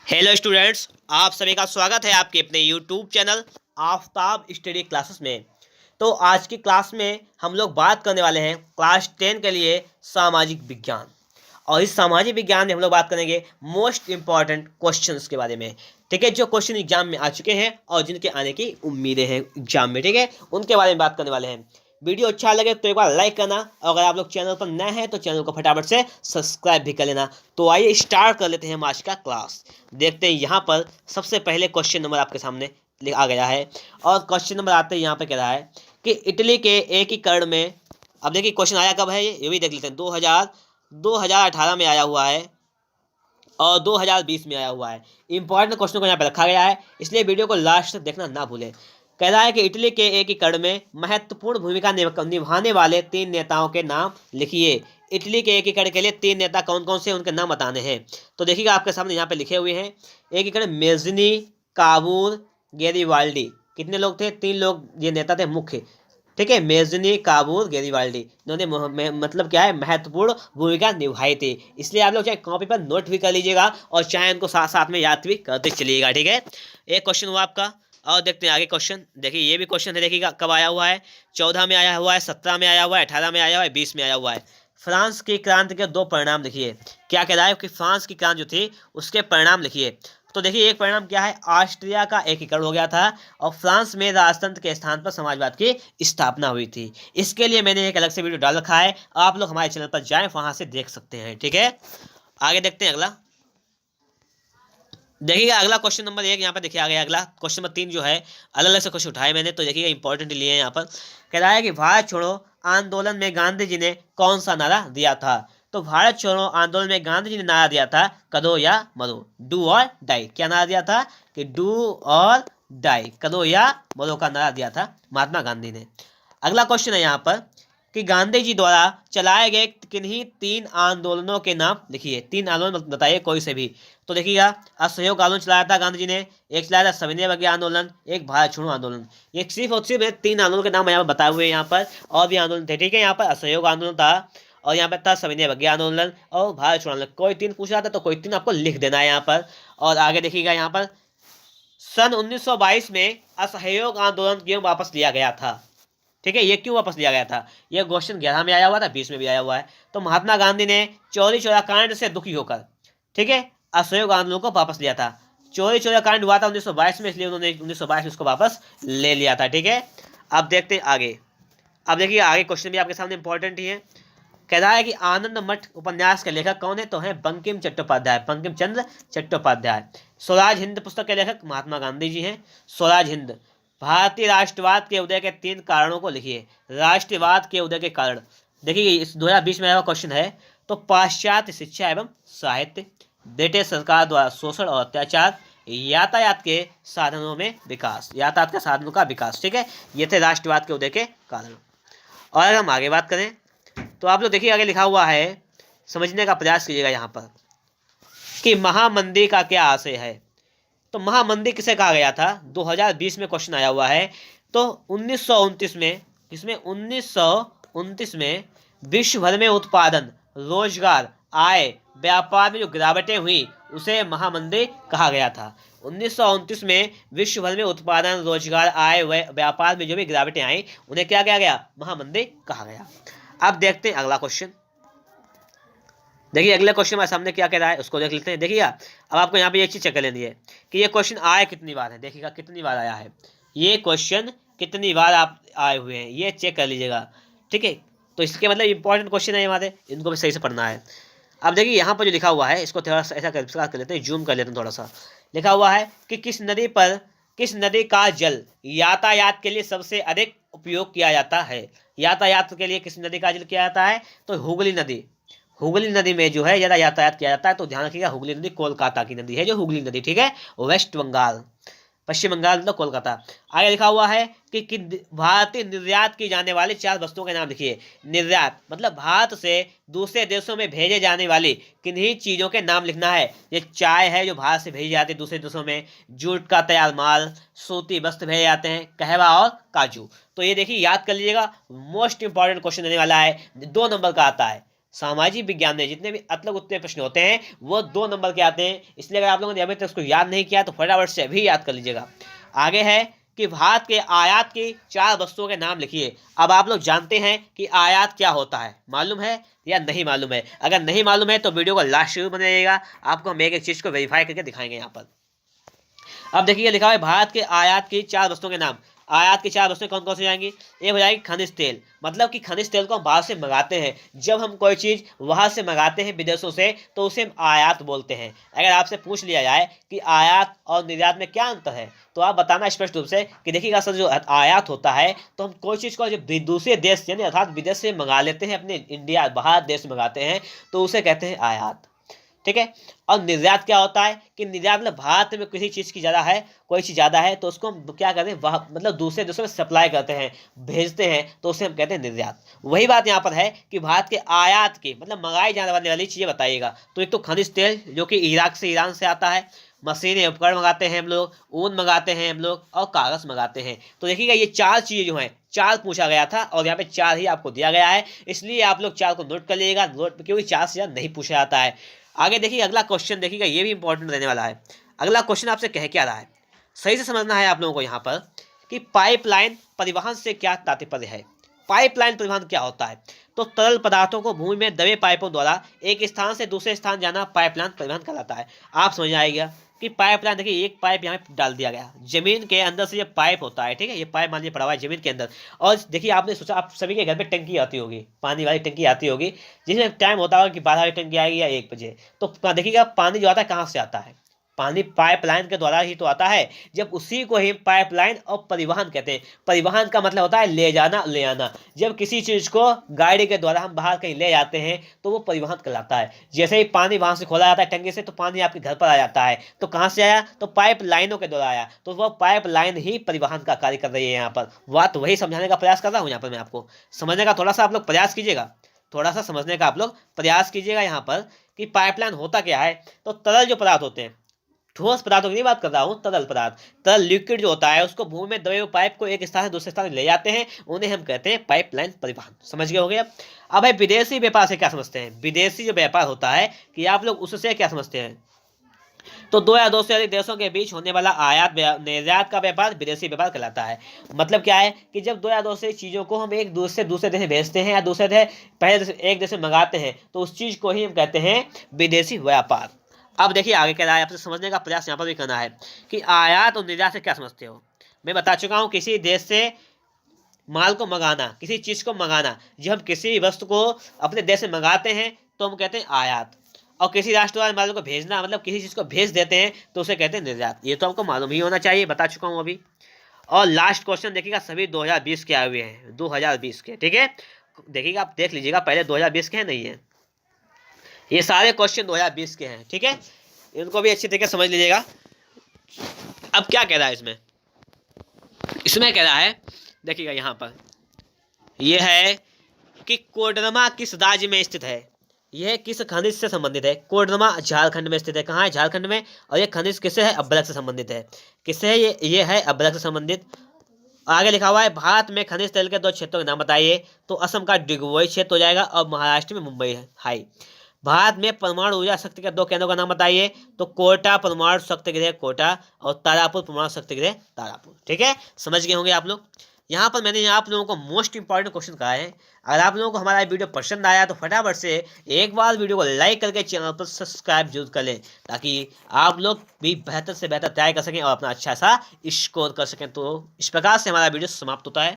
Hello students, आप सभी का स्वागत है आपके अपने YouTube channel Aftab study classes में। तो आज की क्लास में हम लोग बात करने वाले हैं क्लास 10 के लिए सामाजिक विज्ञान। और इस सामाजिक विज्ञान में हम लोग बात करेंगे मोस्ट इंपॉर्टेंट क्वेश्चंस के बारे में। ठीक है, जो क्वेश्चन एग्जाम में आ चुके हैं और जिनके आने की उम्मीदें हैं एग्जाम में, ठीक है, उनके बारे में बात करने वाले हैं। वीडियो अच्छा लगे तो एक बार लाइक करना, और अगर आप लोग चैनल पर नए हैं तो चैनल को फटाफट से सब्सक्राइब भी कर लेना। तो आइए स्टार्ट कर लेते हैं हम आज का क्लास। देखते हैं यहाँ पर सबसे पहले क्वेश्चन नंबर आपके सामने आ गया है। और क्वेश्चन नंबर आते ही यहाँ पे कह रहा है कि इटली के एकीकरण में, अब देखिए क्वेश्चन आया कब है, ये भी देख लेते हैं। 2018 में आया हुआ है और 2020 में आया हुआ है। इंपॉर्टेंट क्वेश्चन को यहाँ पे रखा गया है, इसलिए वीडियो को लास्ट तक देखना ना भूलें। कह रहा है कि इटली के एकीकरण में महत्वपूर्ण भूमिका निभाने वाले 3 नेताओं के नाम लिखिए। इटली के एकीकरण के लिए 3 नेता कौन कौन से, उनके नाम बताने हैं। तो देखिएगा आपके सामने यहाँ पे लिखे हुए हैं एकीकरण मेजनी, काबूल, गेरिबाल्डी। कितने लोग थे? 3 लोग ये नेता थे मुख्य। ठीक है, मेजनी, काबूल, गेरिबाल्डी, इन्होंने मतलब क्या है, महत्वपूर्ण भूमिका निभाई थी। इसलिए आप लोग चाहे कॉपी पर नोट भी कर लीजिएगा और चाहे उनको साथ साथ में याद भी करते चलिएगा। ठीक है, एक क्वेश्चन हुआ आपका। और देखते हैं आगे क्वेश्चन। देखिए ये भी क्वेश्चन है, देखिएगा कब आया हुआ है। 14 में आया हुआ है, 17 में आया हुआ है, 18 में आया हुआ है, 20 में आया हुआ है। फ्रांस की क्रांति के 2 परिणाम लिखिए। क्या कह रहा है कि फ्रांस की क्रांति जो थी उसके परिणाम लिखिए। तो देखिए एक परिणाम क्या है, ऑस्ट्रिया का एकीकरण हो गया था और फ्रांस में राजतंत्र के स्थान पर समाजवाद की स्थापना हुई थी। इसके लिए मैंने एक अलग से वीडियो डाल रखा है, आप लोग हमारे चैनल पर जाएं, वहां से देख सकते हैं। ठीक है, आगे देखते हैं अगला। देखिएगा अगला क्वेश्चन नंबर 1 यहाँ पर देखिए आ गया। अगला क्वेश्चन नंबर 3 जो है, अलग अलग से क्वेश्चन उठाए मैंने, तो देखिएगा इंपॉर्टेंट लिए हैं यहाँ पर। कह रहा है कि भारत छोड़ो आंदोलन में गांधी जी ने कौन सा नारा दिया था। तो भारत छोड़ो आंदोलन में गांधी जी ने नारा दिया था करो या मरो, डू और डाई। क्या नारा दिया था कि डू और डाई, करो या मरो का नारा दिया था महात्मा गांधी ने। अगला क्वेश्चन है यहाँ पर कि गांधी जी द्वारा चलाए गए किन्हीं 3 आंदोलनों के नाम लिखिए। 3 आंदोलन बताइए कोई से भी। तो देखिएगा असहयोग आंदोलन चलाया था गांधी जी ने, एक चलाया था सविनय अवज्ञा आंदोलन, एक भारत छोड़ो आंदोलन। ये सिर्फ और सिर्फ 3 आंदोलन के नाम यहाँ पर बताए हुए हैं। यहाँ पर और भी आंदोलन थे। ठीक है, यहाँ पर असहयोग आंदोलन था और यहाँ पर था सविनय अवज्ञा आंदोलन और भारत छोड़ो आंदोलन। कोई 3 पूछ रहा था तो कोई 3 आपको लिख देना है यहाँ पर। और आगे देखिएगा यहाँ पर सन 1922 में असहयोग आंदोलन क्यों वापस लिया गया था। ठीक है, ये क्यों वापस लिया गया था, ये क्वेश्चन 11 में आया हुआ था, 20 में भी आया हुआ है। तो महात्मा गांधी ने चौरी चौरा कांड से दुखी होकर, ठीक है, असहयोग आंदोलन को वापस लिया था। चौरी चौरा कांड हुआ था 1922 में, इसलिए उन्होंने 1922 में उसको वापस ले लिया था। ठीक है, अब देखते हैं आगे। अब देखिए आगे क्वेश्चन भी आपके सामने इंपॉर्टेंट ही है। कह रहा है कि आनंद मठ उपन्यास के लेखक कौन है। तो है बंकिम चट्टोपाध्याय, बंकिम चंद्र चट्टोपाध्याय। स्वराज हिंद पुस्तक के लेखक महात्मा गांधी जी हैं, स्वराज हिंद। भारतीय राष्ट्रवाद के उदय के 3 कारणों को लिखिए। राष्ट्रवाद के उदय के कारण, देखिए इस 2020 में आया क्वेश्चन है। तो पाश्चात्य शिक्षा एवं साहित्य, ब्रिटिश सरकार द्वारा शोषण और अत्याचार, यातायात के साधनों में विकास, यातायात के साधनों का विकास। ठीक है, ये थे राष्ट्रवाद के उदय के कारण। और अगर हम आगे बात करें तो आप लोग देखिए आगे लिखा हुआ है, समझने का प्रयास कीजिएगा यहाँ पर कि महामंदी का क्या आशय है। तो महामंदी किसे कहा गया था, 2020 में क्वेश्चन आया हुआ है। तो 1929 में, इसमें 1929 में विश्व भर में उत्पादन, रोजगार, आय, व्यापार में जो गिरावटें हुई उसे महामंदी कहा गया था। 1929 में विश्व भर में उत्पादन, रोजगार, आय, व्यापार में जो भी गिरावटें आई उन्हें क्या कहा गया, महामंदी कहा गया। अब देखते हैं अगला क्वेश्चन। देखिए अगले क्वेश्चन हमारे सामने क्या कह रहा है उसको देख लेते हैं। देखिएगा अब आपको यहाँ पे ये चीज चेक कर लेनी है कि ये क्वेश्चन आया कितनी बार है। देखिएगा कितनी बार आया है, ये क्वेश्चन कितनी बार आप आए हुए हैं ये चेक कर लीजिएगा। ठीक है, तो इसके मतलब इंपॉर्टेंट क्वेश्चन है हमारे, इनको भी सही से पढ़ना है। अब देखिए यहाँ पर जो लिखा हुआ है इसको थोड़ा सा ऐसा कर लेते हैं, जूम कर लेते हैं थोड़ा सा। लिखा हुआ है कि किस नदी का जल यातायात के लिए सबसे अधिक उपयोग किया जाता है। यातायात के लिए किस नदी का जल किया जाता है, तो हुगली नदी। हुगली नदी में जो है ज़्यादा यातायात किया जाता है। तो ध्यान रखिएगा हुगली नदी कोलकाता की नदी है, जो हुगली नदी, ठीक है, वेस्ट बंगाल, पश्चिम बंगाल मतलब कोलकाता। आगे लिखा हुआ है कि भारतीय निर्यात की जाने वाली 4 वस्तुओं के नाम लिखिए। निर्यात मतलब भारत से दूसरे देशों में भेजे जाने वाली किन्हीं चीज़ों के नाम लिखना है। ये चाय है जो भारत से भेजी जाती है दूसरे देशों में, जूट का तैयार माल, सूती वस्त्र भेजे जाते हैं, कहवा और काजू। तो ये देखिए याद कर लीजिएगा, मोस्ट इंपॉर्टेंट क्वेश्चन देने वाला है, 2 नंबर का आता है। सामाजिक विज्ञान में जितने भी अतलग उत्तर प्रश्न होते हैं वो 2 नंबर के आते हैं, इसलिए अगर आप लोगों ने अभी तक उसको याद नहीं किया तो फटाफट से अभी याद कर लीजिएगा। आगे है कि भारत के आयात की 4 वस्तुओं के नाम लिखिए। अब आप लोग जानते हैं कि आयात क्या होता है, मालूम है या नहीं मालूम है? अगर नहीं मालूम है तो वीडियो को लास्ट जरूर बनाइएगा, आपको हम एक एक चीज को वेरीफाई करके दिखाएंगे यहाँ पर। अब देखिए लिखा है भारत के आयात की 4 वस्तुओं के नाम। आयात की 4 वस्तुएं कौन कौन सी जाएंगी? एक हो जाएगी खनिज तेल, मतलब कि खनिज तेल को हम बाहर से मंगाते हैं। जब हम कोई चीज़ वहां से मंगाते हैं विदेशों से तो उसे हम आयात बोलते हैं। अगर आपसे पूछ लिया जाए कि आयात और निर्यात में क्या अंतर है तो आप बताना स्पष्ट रूप से कि देखिएगा सर, जो आयात होता है तो हम कोई चीज़ को जब दूसरे देश यानी अर्थात विदेश से मंगा लेते हैं, अपने इंडिया बाहर देश से मंगाते हैं तो उसे कहते हैं आयात। ठीक है। और निर्यात क्या होता है कि निर्यात मतलब भारत में किसी चीज़ की ज़्यादा है, कोई चीज़ ज़्यादा है तो उसको हम क्या करते हैं, वह मतलब दूसरे देशों में सप्लाई करते हैं, भेजते हैं, तो उसे हम कहते हैं निर्यात। वही बात यहाँ पर है कि भारत के आयात की मतलब मंगाई जाने वाली चीज़ें बताइएगा। तो एक तो खनिज तेल जो कि इराक से ईरान से आता है, मशीनें उपकरण मंगाते हैं हम लोग, ऊन मंगाते हैं हम लोग और कागज़ मंगाते हैं। तो देखिएगा ये 4 चीज़ें जो हैं, 4 पूछा गया था और यहाँ पे 4 ही आपको दिया गया है, इसलिए आप लोग 4 को नोट कर लीजिएगा, क्योंकि 4 से ज़्यादा नहीं पूछा जाता है। आगे देखिए अगला क्वेश्चन देखिएगा, ये भी इंपॉर्टेंट रहने वाला है। अगला क्वेश्चन आपसे कह क्या रहा है, सही से समझना है आप लोगों को यहाँ पर कि पाइपलाइन परिवहन से क्या तात्पर्य है। पाइपलाइन परिवहन क्या होता है? तो तरल पदार्थों को भूमि में दबे पाइपों द्वारा एक स्थान से दूसरे स्थान जाना पाइपलाइन परिवहन कहलाता है। आप समझ आएगा कि पाइपलाइन, देखिए एक पाइप यहाँ पे डाल दिया गया, जमीन के अंदर से ये पाइप होता है, ठीक है, ये पाइप मान लीजिए पड़ा हुआ है जमीन के अंदर। और देखिए आपने सोचा आप सभी के घर पे टंकी आती होगी, पानी वाली टंकी आती होगी, जिसमें टाइम होता होगा कि 12 बजे टंकी आएगी या 1 बजे। तो देखिएगा पानी जो आता है कहाँ से आता है? पानी पाइपलाइन के द्वारा ही तो आता है। जब उसी को ही पाइपलाइन और परिवहन कहते हैं। परिवहन का मतलब होता है ले जाना, ले आना। जब किसी चीज़ को गाड़ी के द्वारा हम बाहर कहीं ले जाते हैं तो वो परिवहन कहलाता है। जैसे ही पानी वहां से खोला जाता है टंकी से तो पानी आपके घर पर आ जाता है, तो कहाँ से आया? तो पाइप लाइनों के द्वारा आया, तो वह पाइप लाइन ही परिवहन का कार्य कर रही है। यहाँ पर बात वही समझाने का प्रयास कर रहा हूँ। यहाँ पर मैं आपको समझने का थोड़ा सा आप लोग प्रयास कीजिएगा, थोड़ा सा समझने का आप लोग प्रयास कीजिएगा यहाँ पर कि पाइपलाइन होता क्या है। तो तरल जो पदार्थ होते हैं, ठोस पदार्थों की नहीं बात कर रहा हूँ, तरल पदार्थ, तरल लिक्विड जो होता है उसको भूमि में दबे हुए पाइप को एक स्थान से दूसरे स्थान ले जाते हैं, उन्हें हम कहते हैं पाइपलाइन परिवहन। समझ गए होंगे अब भाई विदेशी व्यापार से क्या समझते हैं? विदेशी जो व्यापार होता है कि आप लोग उससे क्या समझते हैं? तो 2 या 2 से अधिक देशों के बीच होने वाला आयात निर्यात का व्यापार विदेशी व्यापार कहलाता है। मतलब क्या है कि जब 2 या 2 से चीज़ों को हम एक दूसरे देश में भेजते हैं या दूसरे देश पहले एक देश में मंगाते हैं तो उस चीज़ को ही हम कहते हैं विदेशी व्यापार। अब देखिए आगे कह रहा है, आपसे समझने का प्रयास यहाँ पर भी करना है कि आयात और निर्यात से क्या समझते हो। मैं बता चुका हूँ किसी देश से माल को मंगाना, किसी चीज़ को मंगाना। जब हम किसी वस्तु को अपने देश में मंगाते हैं तो हम कहते हैं आयात, और किसी राष्ट्र वाले माल को भेजना मतलब किसी चीज़ को भेज देते हैं तो उसे कहते हैं निर्यात। ये तो हमको मालूम ही होना चाहिए, बता चुका हूँ अभी। और लास्ट क्वेश्चन देखिएगा, सभी 2020 के आए हुए हैं, 2020 के, ठीक है। देखिएगा आप देख लीजिएगा, पहले 2020 के हैं नहीं है, ये सारे क्वेश्चन 2020 के हैं, ठीक है। इनको भी अच्छी तरीके से समझ लीजिएगा। अब क्या कह रहा है इसमें? इसमें कह रहा है देखिएगा यहाँ पर, यह है कि कोडरमा किस राज्य में स्थित है। यह किस खनिज से संबंधित है? कोडरमा झारखंड में स्थित है। कहाँ है? झारखंड में। और ये खनिज किससे है? अभ्रक से संबंधित है। किससे है ये है अभ्रक से संबंधित। आगे लिखा हुआ है भारत में खनिज तेल के 2 क्षेत्रों के नाम बताइए। तो असम का डिगबोई क्षेत्र हो जाएगा और महाराष्ट्र में मुंबई है हाई। भारत में परमाणु ऊर्जा शक्ति के 2 केंद्रों का नाम बताइए। तो कोटा परमाणु शक्ति गृह कोटा और तारापुर परमाणु शक्ति गृह तारापुर। ठीक है, समझ गए होंगे आप लोग। यहाँ पर मैंने आप लोगों को मोस्ट इंपॉर्टेंट क्वेश्चन कहा है। अगर आप लोगों को हमारा वीडियो पसंद आया तो फटाफट से एक बार वीडियो को लाइक करके चैनल पर सब्सक्राइब जरूर कर लें, ताकि आप लोग भी बेहतर से बेहतर तैयारी कर सकें और अपना अच्छा सा स्कोर कर सकें। तो इस प्रकार से हमारा वीडियो समाप्त होता है।